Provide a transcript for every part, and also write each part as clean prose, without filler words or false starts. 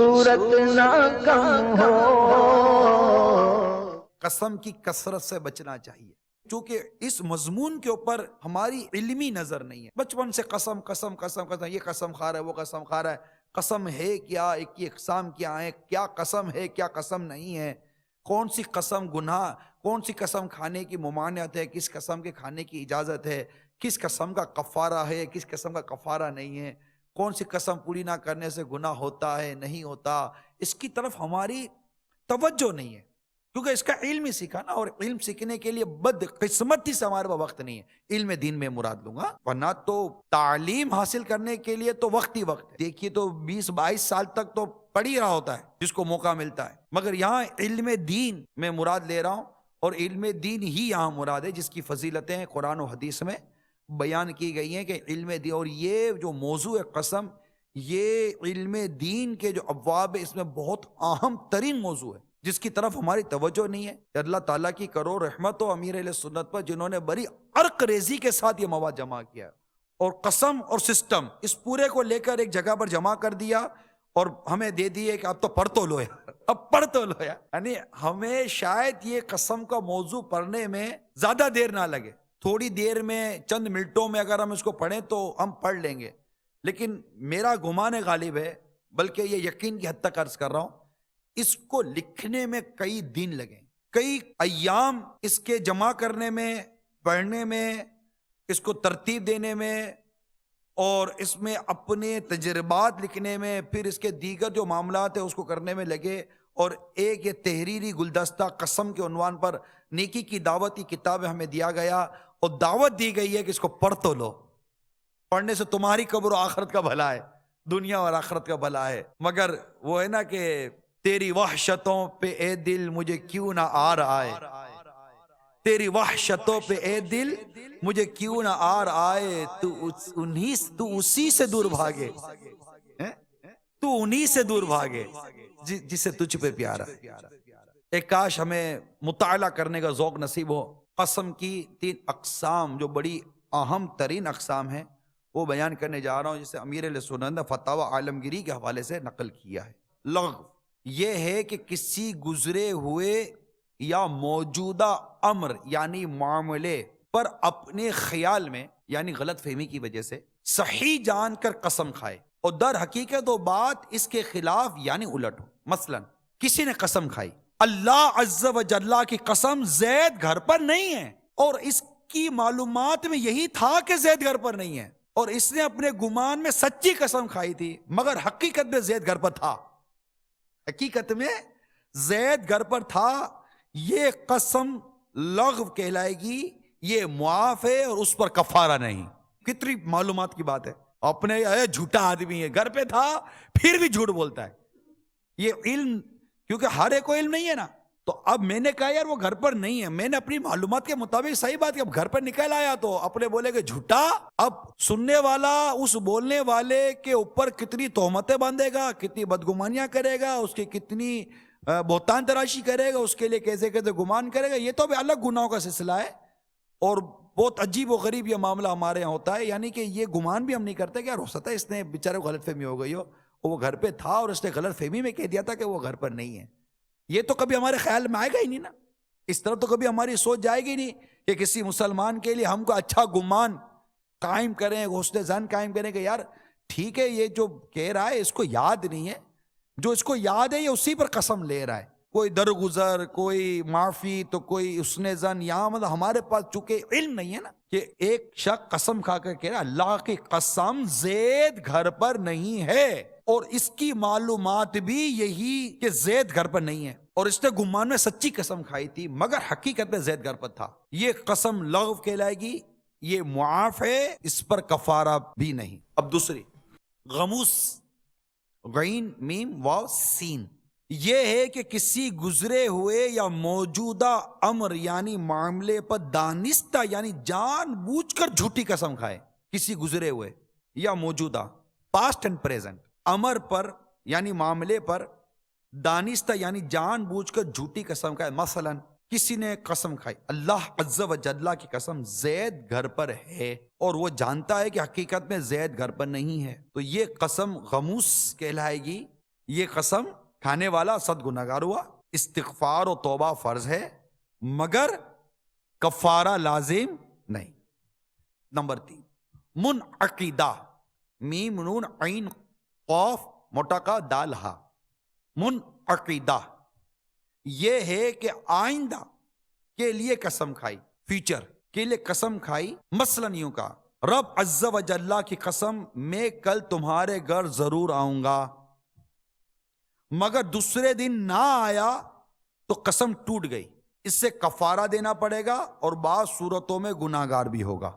صورت نہ کم ہو۔ قسم کی کثرت سے بچنا چاہیے، چونکہ اس مضمون کے اوپر ہماری علمی نظر نہیں ہے۔ بچپن سے قسم قسم قسم قسم، یہ قسم کھا رہا ہے، وہ قسم کھا رہا ہے۔ قسم ہے کیا، ایک کی اقسام کیا ہے، کیا قسم ہے کیا قسم نہیں ہے، کون سی قسم گناہ، کون سی قسم کھانے کی ممانعت ہے، کس قسم کے کھانے کی اجازت ہے، کس قسم کا کفارہ ہے، کس قسم کا کفارہ نہیں ہے، کون سی قسم پوری نہ کرنے سے گناہ ہوتا ہے نہیں ہوتا، اس کی طرف ہماری توجہ نہیں ہے، کیونکہ اس کا علم ہی سیکھا نا، اور علم سیکھنے کے لیے بدقسمتی سے ہمارے پاس وقت نہیں ہے۔ علم دین میں مراد لوں گا، ورنہ تو تعلیم حاصل کرنے کے لیے تو وقت ہی وقت ہے۔ دیکھیے تو 20-22 سال تک تو پڑھ ہی رہا ہوتا ہے جس کو موقع ملتا ہے، مگر یہاں علم دین میں مراد لے رہا ہوں، اور علم دین ہی یہاں مراد ہے جس کی فضیلتیں قرآن و حدیث میں بیان کی گئی ہیں کہ علم دین، اور یہ جو موضوع ہے قسم، یہ علم دین کے جو ابواب ہے اس میں بہت اہم ترین موضوع ہے جس کی طرف ہماری توجہ نہیں ہے۔ اللہ تعالیٰ کی کرو رحمت و امیر اہل سنت پر، جنہوں نے بڑی عرق ریزی کے ساتھ یہ مواد جمع کیا، اور قسم اور سسٹم اس پورے کو لے کر ایک جگہ پر جمع کر دیا، اور ہمیں دے دیے کہ اب تو پڑھ تو لو یار، اب پڑھ تو لو یار۔ یعنی ہمیں شاید یہ قسم کا موضوع پڑھنے میں زیادہ دیر نہ لگے، تھوڑی دیر میں چند منٹوں میں اگر ہم اس کو پڑھیں تو ہم پڑھ لیں گے، لیکن میرا گمان غالب ہے، بلکہ یہ یقین کی حد تک عرض کر رہا ہوں، اس کو لکھنے میں کئی دن لگیں، کئی ایام اس کے جمع کرنے میں، پڑھنے میں، اس کو ترتیب دینے میں، اور اس میں اپنے تجربات لکھنے میں، پھر اس کے دیگر جو معاملات ہیں اس کو کرنے میں لگے، اور ایک یہ تحریری گلدستہ قسم کے عنوان پر نیکی کی دعوت کی کتاب ہمیں دیا گیا، اور دعوت دی گئی ہے کہ اس کو پڑھ تو لو، پڑھنے سے تمہاری قبر و آخرت کا بھلا ہے، دنیا اور آخرت کا بھلا ہے۔ مگر وہ ہے نا کہ تیری وحشتوں پہ اے دل مجھے کیوں نہ آ رہا ہے، تیری وحشتوں پہ اے دل مجھے کیوں نہ آئے، تو اسی سے دور بھاگے، تو انہی سے دور بھاگے جسے تجھ پہ پیارا ہے۔ ایک کاش ہمیں مطالعہ کرنے کا ذوق نصیب ہو۔ قسم کی 3 اقسام جو بڑی اہم ترین اقسام ہیں وہ بیان کرنے جا رہا ہوں، جسے امیر اہل سنت نے فتاوی عالمگیری کے حوالے سے نقل کیا ہے۔ لغو یہ ہے کہ کسی گزرے ہوئے یا موجودہ امر یعنی معاملے پر اپنے خیال میں یعنی غلط فہمی کی وجہ سے صحیح جان کر قسم کھائے، اور در حقیقت وہ بات اس کے خلاف یعنی الٹ ہو۔ مثلا کسی نے قسم کھائی، اللہ عز و جل کی قسم زید گھر پر نہیں ہے، اور اس کی معلومات میں یہی تھا کہ زید گھر پر نہیں ہے، اور اس نے اپنے گمان میں سچی قسم کھائی تھی، مگر حقیقت میں زید گھر پر تھا، حقیقت میں زید گھر پر تھا، یہ قسم لغو کہلائے گی، یہ معاف ہے اور اس پر کفارہ نہیں۔ کتنی معلومات کی بات ہے، اپنے جھوٹا آدمی ہے، گھر پہ تھا پھر بھی جھوٹ بولتا ہے۔ یہ علم، کیونکہ ہر ایک کو علم نہیں ہے نا، تو اب میں نے کہا یار وہ گھر پر نہیں ہے، میں نے اپنی معلومات کے مطابق صحیح بات کہ اب گھر پر نکل آیا، تو اپنے بولے کہ جھوٹا، اب سننے والا اس بولنے والے کے اوپر کتنی تہمتیں باندھے گا، کتنی بدگمانیاں کرے گا، اس کی کتنی بہتان تراشی کرے گا، اس کے لیے کیسے کیسے گمان کرے گا، یہ تو الگ گناہوں کا سلسلہ ہے، اور بہت عجیب و غریب یہ معاملہ ہمارے یہاں ہوتا ہے، یعنی کہ یہ گمان بھی ہم نہیں کرتے کہ یار ہو سکتا ہے اس نے بیچارے کو غلط فہمی ہو گئی ہو، وہ گھر پہ تھا اور اس نے غلط فہمی میں کہہ دیا تھا کہ وہ گھر پر نہیں ہے۔ یہ تو کبھی ہمارے خیال میں آئے گا ہی نہیں نا، اس طرح تو کبھی ہماری سوچ جائے گی نہیں کہ کسی مسلمان کے لیے ہم کو اچھا گمان قائم کریں، حسن ظن قائم کریں کہ یار ٹھیک ہے یہ جو کہہ رہا ہے اس کو یاد نہیں ہے، جو اس کو یاد ہے یہ اسی پر قسم لے رہا ہے، کوئی درگزر، کوئی معافی، تو کوئی حسن ظن، یہاں مطلب ہمارے پاس چونکہ علم نہیں ہے نا، کہ ایک شخص قسم کھا کر کہہ رہا اللہ کی قسم زید گھر پر نہیں ہے، اور اس کی معلومات بھی یہی کہ زید گھر پر نہیں ہے، اور اس نے گمان میں سچی قسم کھائی تھی مگر حقیقت میں زید گھر پر تھا، یہ قسم لغو کہلائے گی، یہ معاف ہے، اس پر کفارہ بھی نہیں۔ اب دوسری غموس، غین میم واو سین، یہ ہے کہ کسی گزرے ہوئے یا موجودہ امر یعنی معاملے پر دانستہ یعنی جان بوجھ کر جھوٹی قسم کھائے، کسی گزرے ہوئے یا موجودہ پاسٹ اینڈ پریزنٹ امر پر یعنی معاملے پر دانستہ یعنی جان بوجھ کر جھوٹی قسم کھائے۔ مثلا کسی نے قسم کھائی اللہ عز و جل کی قسم زید گھر پر ہے، اور وہ جانتا ہے کہ حقیقت میں زید گھر پر نہیں ہے، تو یہ قسم غموس کہلائے گی، یہ قسم کھانے والا صد گناہگار ہوا. استغفار و توبہ فرض ہے مگر کفارہ لازم نہیں. نمبر 3 منعقدہ، میم نون عین قاف موٹا کا دال ہا. منعقدہ یہ ہے کہ آئندہ کے لیے قسم کھائی، فیوچر کے لیے قسم کھائی. مثلاً یوں کہا رب عز و جل کی قسم میں کل تمہارے گھر ضرور آؤں گا، مگر دوسرے دن نہ آیا تو قسم ٹوٹ گئی. اس سے کفارہ دینا پڑے گا اور بعض صورتوں میں گناہگار بھی ہوگا.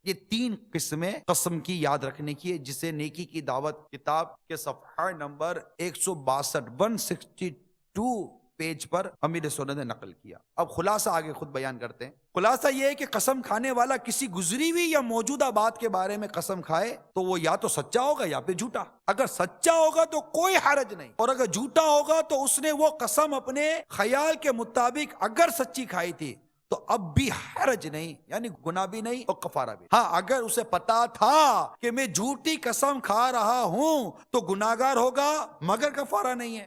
یہ 3 قسمیں قسم کی یاد رکھنے کی ہے، جسے نیکی کی دعوت کتاب کے صفحہ نمبر 162 پیج پر امیر سنت نے نقل کیا. اب خلاصہ آگے خود بیان کرتے ہیں. خلاصہ یہ ہے کہ قسم کھانے والا کسی گزری ہوئی یا موجودہ بات کے بارے میں قسم کھائے تو وہ یا تو سچا ہوگا یا پھر جھوٹا. اگر سچا ہوگا تو کوئی حرج نہیں، اور اگر جھوٹا ہوگا تو اس نے وہ قسم اپنے خیال کے مطابق اگر سچی کھائی تھی تو اب بھی حرج نہیں، یعنی گناہ بھی نہیں اور کفارہ بھی. ہاں اگر اسے پتا تھا کہ میں جھوٹی قسم کھا رہا ہوں تو گناہگار ہوگا مگر کفارہ نہیں ہے.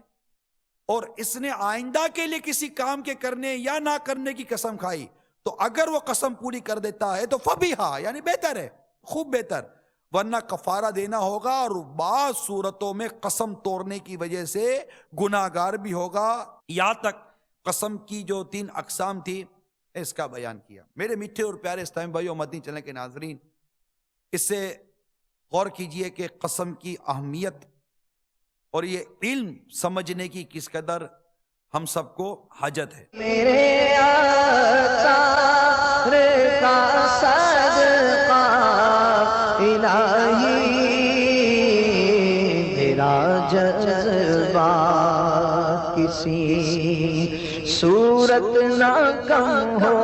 اور اس نے آئندہ کے لیے کسی کام کے کرنے یا نہ کرنے کی قسم کھائی تو اگر وہ قسم پوری کر دیتا ہے تو فبیہا، یعنی بہتر ہے، خوب بہتر، ورنہ کفارہ دینا ہوگا اور بعض صورتوں میں قسم توڑنے کی وجہ سے گناہگار بھی ہوگا. یہاں تک قسم کی جو 3 اقسام تھی اس کا بیان کیا. میرے میٹھے اور پیارے اسلامی بھائیو، مدنی چینل کے ناظرین، اس سے غور کیجئے کہ قسم کی اہمیت اور یہ علم سمجھنے کی کس قدر ہم سب کو حاجت ہے. میرے آثار کا صدقہ الہی میرا جذبہ کسی صورت نہ کم ہو